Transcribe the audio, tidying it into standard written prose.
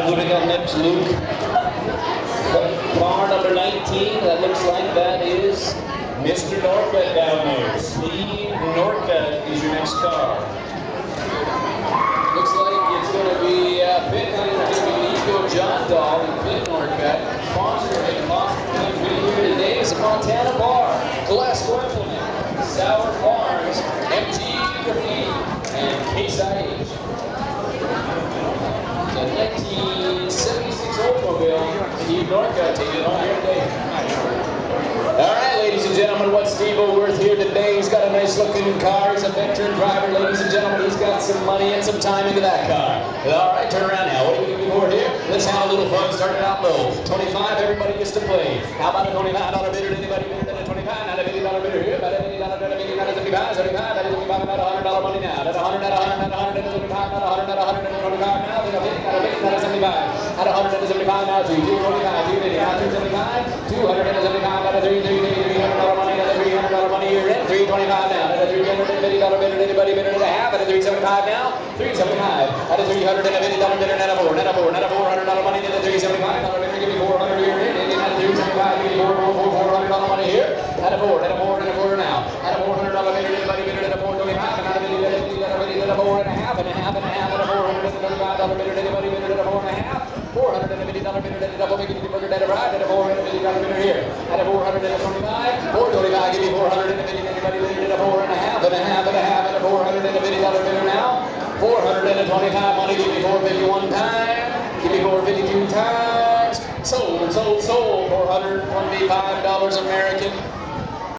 moving on next, Luke. Car number 19, that looks like that is Mr. Norcutt down there. Steve Norcutt is your next car. Looks like it's going to be Pitt, going to be Nico John Dahl and Pitt Norcutt. Sponsoring here today is a Montana Bar, Glasgow Implement, Sour Farms, MT Graffiti, and Case IH. A 1976 Oldsmobile, Steve Norcutt taking it on here today. All right, ladies and gentlemen, what's Steve worth here today? He's got a nice looking car. He's a veteran driver, ladies and gentlemen. He's got some money and some time into that car. All right, turn around now. What are you looking for here? Let's have a little fun. Starting out low. 25, everybody gets to play. How about a $25 bidder? Anybody bidder than a 25? Not a $50 bidder here. About a $50, not a $50, not a $75, 75, not a $75, not a $100 money now. Not a $100, not a $100, not a $100, not a $75, not a $100, not a $100, not a $25 now. Not a $50, not a $50, not a $75. Not a $100, not a $75 now. 225, 250, now 275, $275, not a $300 money, not a $300 money you're in. 325 now. Not a $350 bidder. Anybody bidder at a half. At a 375 now. 375. At a $350 bidder. Not a $400 money. Not a $375 bidder. Give me 400 here. At a 375, give me $400 money here. At a 4 now. At a $400 bidder. Anybody bidder at a 425. Not a $50 at a 4 and a half. And a half. At a $435 bidder. Anybody bidder at a 4 and a half. $450 bidder at a double. Making it at a ride. At a $450 bidder here. At a 425. 425. Give me 450. Anybody bidder at a 4 and a half. And a half. At a $450 bidder now. 425 money. Give me 450 one time. Give me 450 two times. Sold. $425 American.